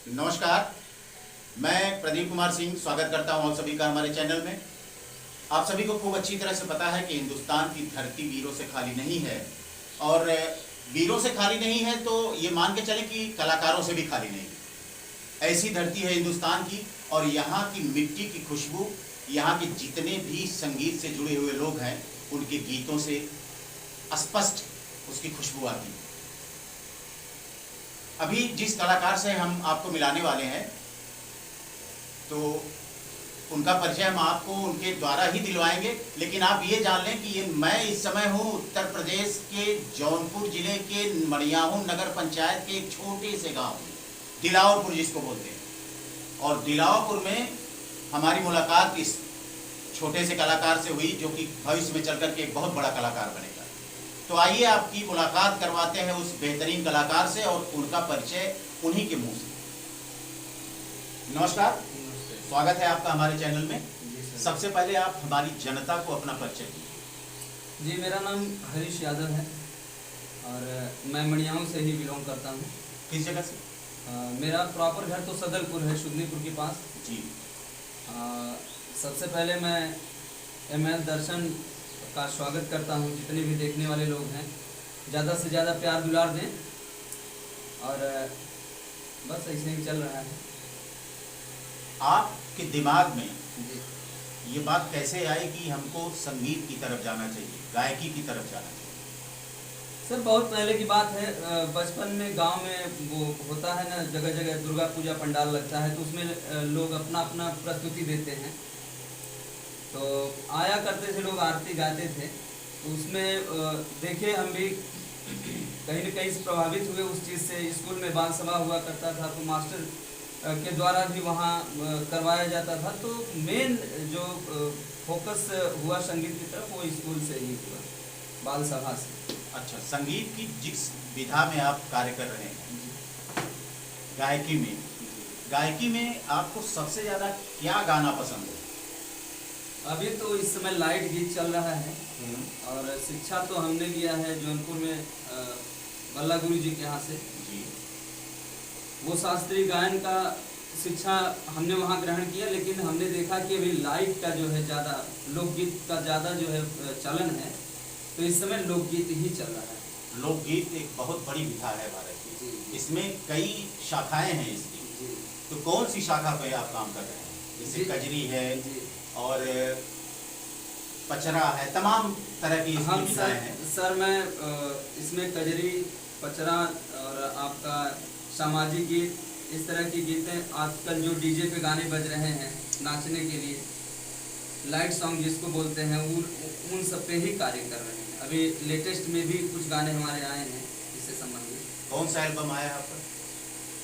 नमस्कार, मैं प्रदीप कुमार सिंह स्वागत करता हूं आप सभी का हमारे चैनल में। आप सभी को खूब अच्छी तरह से पता है कि हिंदुस्तान की धरती वीरों से खाली नहीं है, और वीरों से खाली नहीं है तो ये मान के चलें कि कलाकारों से भी खाली नहीं है। ऐसी धरती है हिंदुस्तान की, और यहाँ की मिट्टी की खुशबू, यहाँ के जितने भी संगीत से जुड़े हुए लोग हैं उनके गीतों से स्पष्ट उसकी खुशबू आती है। अभी जिस कलाकार से हम आपको मिलाने वाले हैं, तो उनका परिचय हम आपको उनके द्वारा ही दिलवाएंगे, लेकिन आप ये जान लें कि ये मैं इस समय हूँ उत्तर प्रदेश के जौनपुर जिले के मड़ियाहू नगर पंचायत के एक छोटे से गांव दिलावरपुर जिसको बोलते हैं। और दिलावरपुर में हमारी मुलाकात इस छोटे से कलाकार से हुई, जो कि भविष्य में चल कर के एक बहुत बड़ा कलाकार बनेगा। तो आइए आपकी मुलाकात करवाते हैं उस बेहतरीन कलाकार से और उनका परिचय उन्हीं के मुंह से। नमस्कार, स्वागत है आपका हमारे चैनल में। सबसे पहले आप हमारी जनता को अपना परिचय दीजिए। जी, मेरा नाम हरीश यादव है और मैं मड़ियाहू से ही बिलोंग करता हूँ। किस जगह से? मेरा प्रॉपर घर तो सदलपुर है, शुगनीपुर के पास जी। सबसे पहले मैं ML दर्शन का स्वागत करता हूँ। जितने भी देखने वाले लोग हैं ज़्यादा से ज़्यादा प्यार दुलार दें, और बस ऐसे ही चल रहा है। आपके दिमाग में जी ये बात कैसे आई कि हमको संगीत की तरफ जाना चाहिए, गायकी की तरफ जाना चाहिए? सर, बहुत पहले की बात है। बचपन में गांव में वो होता है ना, जगह जगह दुर्गा पूजा पंडाल लगता है, तो उसमें लोग अपना अपना प्रस्तुति देते हैं। तो आया करते थे लोग, आरती गाते थे, तो उसमें देखे हम भी कहीं न कहीं से प्रभावित हुए उस चीज़ से। स्कूल में बाल सभा हुआ करता था, तो मास्टर के द्वारा भी वहाँ करवाया जाता था। तो मेन जो फोकस हुआ संगीत की तरफ, वो स्कूल से ही हुआ, बाल सभा से। अच्छा, संगीत की जिस विधा में आप कार्य कर रहे हैं, गायकी में आपको सबसे ज़्यादा क्या गाना पसंद है? अभी तो इस समय लाइट गीत चल रहा है, और शिक्षा तो हमने लिया है जौनपुर में बल्ला गुरु जी के यहाँ से। जी। वो शास्त्रीय गायन का शिक्षा हमने वहाँ ग्रहण किया, लेकिन हमने देखा कि अभी लाइट का जो है ज़्यादा, लोकगीत का ज़्यादा जो है चलन है, तो इस समय लोकगीत ही चल रहा है। लोकगीत एक बहुत बड़ी विधा है भारत की, इसमें कई शाखाएं हैं इसकी। तो कौन सी शाखा पे आप काम कर रहे हैं? जैसे कजरी है और पचरा है, तमाम तरह की इसमें विधाएं हैं। सर, मैं इसमें कजरी, पचरा और आपका सामाजिक गीत, इस तरह की गीतें आजकल जो डीजे पे गाने बज रहे हैं नाचने के लिए, लाइट सॉन्ग जिसको बोलते हैं, उन सब पे ही कार्य कर रहे हैं। अभी लेटेस्ट में भी कुछ गाने हमारे आए हैं इससे संबंधित। कौन सा एल्बम आया है आपका?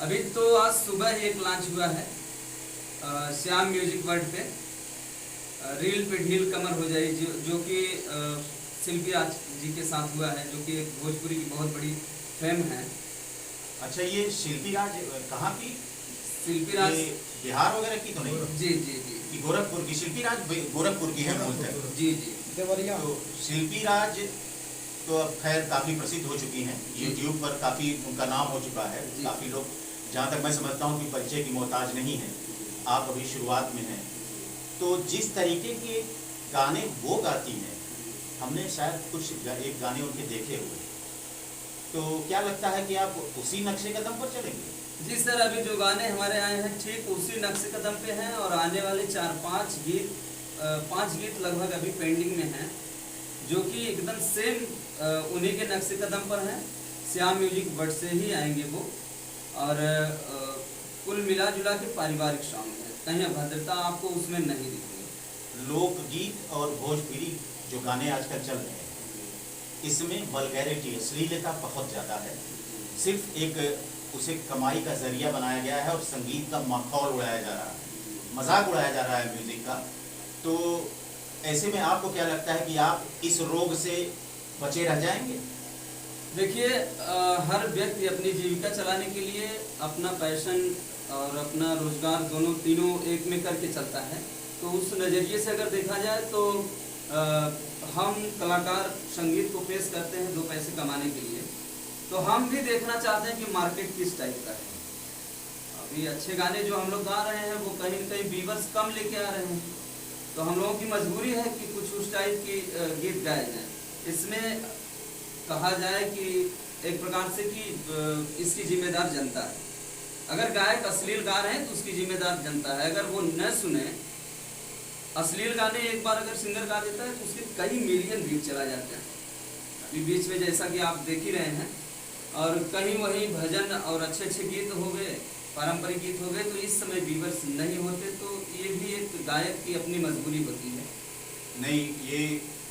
अभी तो आज सुबह ही एक लॉन्च हुआ है श्याम म्यूजिक वर्ल्ड पे, रील पे ढील कमर हो जाए, जो कि शिल्पी राज जी के साथ हुआ है, जो कि एक भोजपुरी की बहुत बड़ी फेम है। अच्छा, ये शिल्पी राज कहाँ की? शिल्पी राज बिहार वगैरह की तो नहीं? जी जी जी, गोरखपुर की शिल्पी राज, गोरखपुर की है मूलतः। जी जी। तो शिल्पी राज तो अब खैर काफ़ी प्रसिद्ध हो चुकी हैं, यूट्यूब पर काफ़ी उनका नाम हो चुका है। काफ़ी लोग, जहाँ तक मैं समझता हूँ, कि परिचय की मोहताज नहीं है। आप अभी शुरुआत में हैं, तो जिस तरीके के गाने वो गाती हैं, हमने शायद कुछ एक गाने उनके देखे हुए, तो क्या लगता है कि आप उसी नक्शे कदम पर चलेंगे? जी सर, अभी जो गाने हमारे आए हैं ठीक उसी नक्शे कदम पे हैं, और आने वाले 4-5 गीत, 5 गीत लगभग अभी पेंडिंग में हैं, जो कि एकदम सेम उन्हीं के नक्शे कदम पर हैं। श्याम म्यूजिक वर्ल्ड से ही आएंगे वो, और कुल मिला जुला के पारिवारिक सॉन्ग है, कहीं अभद्रता आपको उसमें नहीं दिखेगी। लोकगीत और भोजपुरी जो गाने आजकल चल रहे हैं, इसमें वल्गैरिटी, अश्लीलता बहुत ज़्यादा है। सिर्फ एक उसे कमाई का जरिया बनाया गया है, और संगीत का माहौल उड़ाया जा रहा है, मजाक उड़ाया जा रहा है म्यूज़िक का। तो ऐसे में आपको क्या लगता है कि आप इस रोग से बचे रह जाएंगे? देखिए, हर व्यक्ति अपनी जीविका चलाने के लिए अपना पैशन और अपना रोजगार दोनों तीनों एक में करके चलता है। तो उस नज़रिए से अगर देखा जाए तो हम कलाकार संगीत को पेश करते हैं 2 पैसे कमाने के लिए, तो हम भी देखना चाहते हैं कि मार्केट किस टाइप का है। ये अच्छे गाने जो हम लोग गा रहे हैं वो कहीं न कहीं व्यूअर्स कम लेके आ रहे हैं, तो हम लोगों की मजबूरी है कि कुछ उस टाइप की गीत गाए जाएं। इसमें कहा जाए कि एक प्रकार से कि इसकी जिम्मेदार जनता है। अगर गायक अश्लील गा रहे हैं तो उसकी जिम्मेदार जनता है। अगर वो न सुने, अश्लील गाने एक बार अगर सिंगर गा देता है तो उसके कई मिलियन व्यू चला जाता है। अभी बीच में जैसा कि आप देख ही रहे हैं, और कहीं वहीं भजन और अच्छे अच्छे गीत हो गए, पारंपरिक गीत हो गए, तो इस समय व्यूअर्स नहीं होते, तो ये भी एक गायक की अपनी मजबूरी होती है। नहीं, ये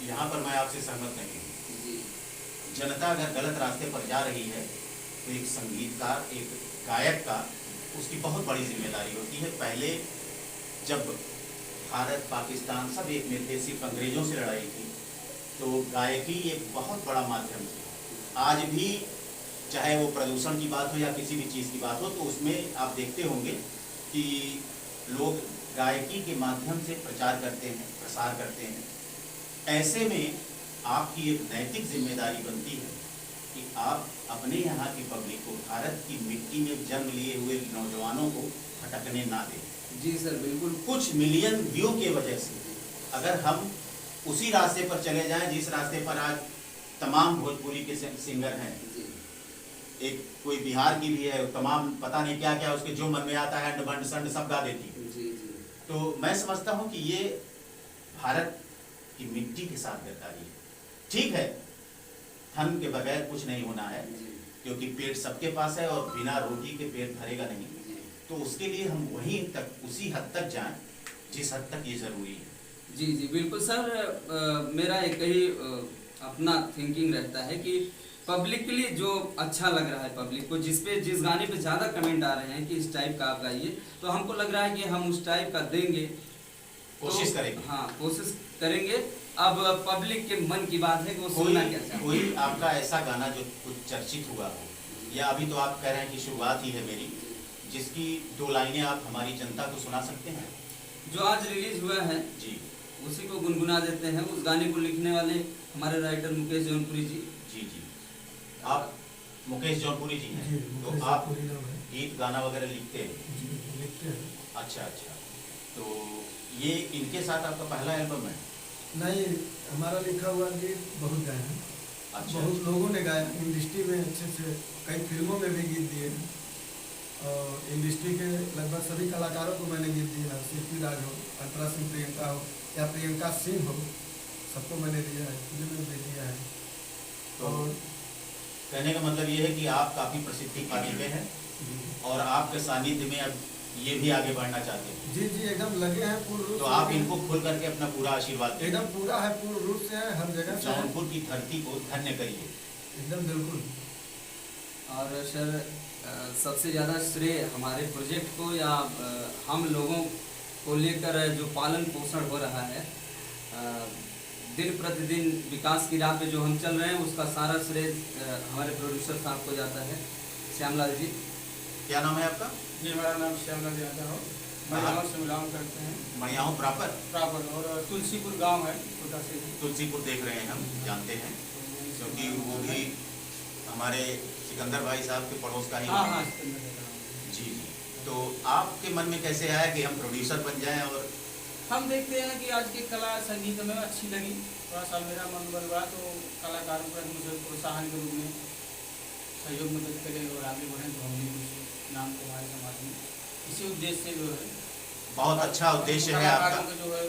यहाँ पर मैं आपसे सहमत नहीं हूँ जी जनता अगर गलत रास्ते पर जा रही है तो एक संगीतकार, एक गायक का उसकी बहुत बड़ी जिम्मेदारी होती है। पहले जब भारत पाकिस्तान सब एक में थे, सिर्फ अंग्रेजों से लड़ाई थी, तो गायकी एक बहुत बड़ा माध्यम था। आज भी चाहे वो प्रदूषण की बात हो या किसी भी चीज़ की बात हो, तो उसमें आप देखते होंगे कि लोग गायकी के माध्यम से प्रचार करते हैं, प्रसार करते हैं। ऐसे में आपकी एक नैतिक जिम्मेदारी बनती है कि आप अपने यहाँ की पब्लिक को, भारत की मिट्टी में जन्म लिए हुए नौजवानों को भटकने ना दें। जी सर, बिल्कुल। कुछ मिलियन व्यू के वजह से अगर हम उसी रास्ते पर चले जाएं जिस रास्ते पर आज तमाम भोजपुरी के सिंगर हैं, जी एक कोई बिहार की भी है, तमाम पता नहीं क्या क्या उसके जो मन में आता है बंड संड सब गा देती है। जी जी तो मैं समझता हूँ कि ये भारत की मिट्टी के साथ गद्दारी है। ठीक है, धन के बगैर कुछ नहीं होना है, जी क्योंकि पेट सबके पास है और बिना रोटी के पेट भरेगा नहीं। जी तो उसके लिए हम वहीं तक, उसी हद तक जाएं जिस हद तक ये जरूरी है। जी जी बिल्कुल सर। मेरा एक ही अपना थिंकिंग रहता है कि पब्लिक के लिए जो अच्छा लग रहा है, पब्लिक को जिस गाने पे ज़्यादा कमेंट आ रहे हैं कि इस टाइप का आप गाइए, तो हमको लग रहा है कि हम उस टाइप का देंगे, कोशिश करेंगे। हाँ, कोशिश करेंगे। अब पब्लिक के मन की बात है कि वो सुनना क्या चाहते हैं। कोई आपका ऐसा गाना जो कुछ चर्चित हुआ हो, या अभी तो आप कह रहे हैं कि शुरुआत ही है मेरी, जिसकी 2 लाइनें आप हमारी जनता को सुना सकते हैं? जो आज रिलीज हुआ है जी उसी को गुनगुना देते हैं। उस गाने को लिखने वाले हमारे राइटर मुकेश जौनपुरी जी। जी जी आप मुकेश जौनपुरी जी हैं, तो आप गीत गाना वगैरह लिखते हैं? जी, लिखते हैं। अच्छा अच्छा, तो ये इनके साथ आपका पहला एल्बम है? नहीं, हमारा लिखा हुआ गीत बहुत गाए हैं। अच्छा, बहुत लोगों ने गाया इंडस्ट्री में, अच्छे से कई फिल्मों में भी गीत दिए हैं। और इंडस्ट्री के लगभग सभी कलाकारों को मैंने गीत दिया है। सीपी राज हो, अल्ट्रा सिंह प्रियंका हो या प्रियंका सिंह हो, सबको मैंने दिया है, फिल्म में भी दिया है। तो और कहने का मतलब ये है कि आप काफ़ी प्रसिद्धि पा चुके हैं और आपके सानिध्य में अब ये भी आगे बढ़ना चाहते हैं। जी जी एकदम लगे हैं पूर्ण रूप तो से। आप इनको खुल करके अपना पूरा आशीर्वाद दें। एकदम पूरा है, पूर्ण रूप से है, हर जगह से है। जौनपुर की धरती को धन्य करिए। एकदम बिल्कुल। और सर सबसे ज़्यादा श्रेय हमारे प्रोजेक्ट को या हम लोगों को लेकर जो पालन पोषण हो रहा है, दिन प्रतिदिन विकास की राह पे जो हम चल रहे हैं, उसका सारा श्रेय हमारे प्रोड्यूसर साहब को जाता है, श्यामलाल जी। क्या नाम है आपका? जी, मेरा नाम श्यामलाल यादव है। मड़ियाओं से बिलोंग करते हैं, मड़ियाओं प्रॉपर? प्रॉपर। और तुलसीपुर गांव है छोटा से। तुलसीपुर देख रहे हैं, हम जानते हैं, क्योंकि वो भी हमारे सिकंदर भाई साहब के पड़ोस का ही हाँ है। हाँ, सिकंदर का गाँव। जी जी, तो आपके मन में कैसे आया कि हम प्रोड्यूसर बन जाएं? और हम देखते हैं कि आज की कला संगीत में अच्छी लगी, थोड़ा सा मेरा मन बन रहा, तो कलाकारों पर मुझे प्रोत्साहन के रूप में सहयोग मदद करें और आगे बढ़ें, तो हम भी कुछ नाम कमाए समाज में। इसी उद्देश्य से जो है बहुत अच्छा उद्देश्य है आपका। कलाकारों को जो है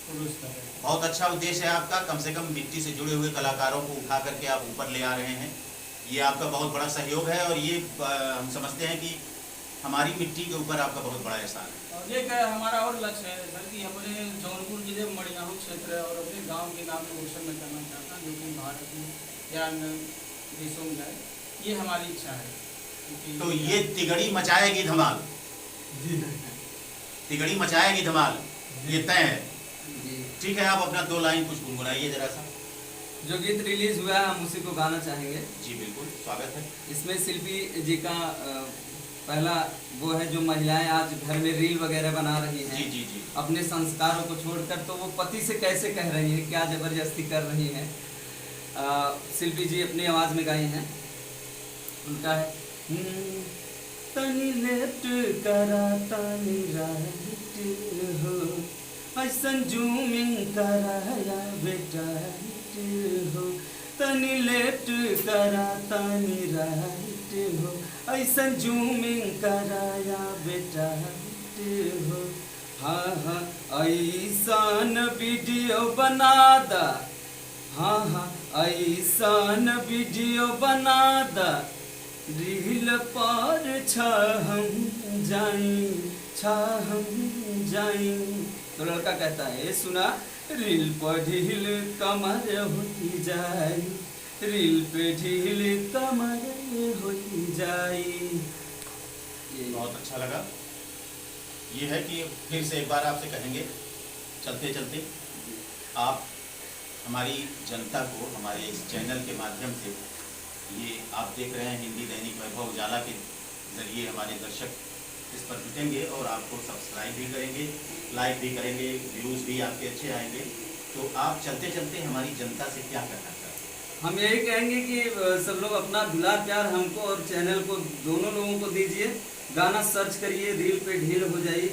प्रोड्यूस कर रहे हैं। बहुत अच्छा उद्देश्य है आपका। कम से कम मिट्टी से जुड़े हुए कलाकारों को उठा करके आप ऊपर ले आ रहे हैं, ये आपका बहुत बड़ा सहयोग है। और ये हम समझते हैं कि हमारी मिट्टी के ऊपर आपका बहुत बड़ा एहसान है। और एक हमारा और लक्ष्य है सर कि अपने जौनपुर जिले मड़ियाहू क्षेत्र और अपने गांव के नाम को रोशन में करना चाहता हूं, जो कि भारत में या अन्य देशों में जाए, ये हमारी इच्छा है। क्योंकि तो ये तिगड़ी मचाएगी धमाल, जी तिगड़ी मचाएगी धमाल, ये तय है। जी, ठीक है, आप अपना 2 लाइन कुछ गुनगुनाइए जरा सा। जो गीत रिलीज हुआ है हम उसी को गाना चाहेंगे। जी बिल्कुल, स्वागत है। इसमें शिल्पी जी का पहला वो है, जो महिलाएं आज घर में रील वगैरह बना रही हैं जी जी जी, अपने संस्कारों को छोड़कर, तो वो पति से कैसे कह रही हैं, क्या जबरदस्ती कर रही हैं। शिल्पी जी अपनी आवाज़ में गाई हैं। उनका है तनी लेफ्ट करा तनी राइट हो, ऐसन जूमिंग कराया बेटा हो, तनी लेफ्ट करा तनी राइट हो, ऐसन जूमिंग कराया बेटा हो। हाँ हाँ ऐसन वीडियो बना दा, हाँ हाँ ऐसन वीडियो बना दा, रील पर हम जाई। तो लड़का कहता है सुना, रील पर ढील कमर होती जाई, रील पे ढील कमर होती जाई। बहुत अच्छा लगा। ये है कि फिर से एक बार आपसे कहेंगे चलते चलते आप हमारी जनता को हमारे इस चैनल के माध्यम से, ये आप देख रहे हैं हिंदी दैनिक वैभव उजाला के ज़रिए हमारे दर्शक इस पर जुटेंगे और आपको सब्सक्राइब भी करेंगे, लाइक भी करेंगे, व्यूज़ भी आपके अच्छे आएंगे। तो आप चलते चलते हमारी जनता से क्या कहना चाहते हैं? हम यही कहेंगे कि सब लोग अपना दुलार प्यार हमको और चैनल को, दोनों लोगों को दीजिए। गाना सर्च करिए, रील पे ढील हो जाइए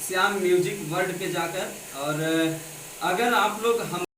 श्याम म्यूजिक वर्ल्ड पे जाकर। और अगर आप लोग हम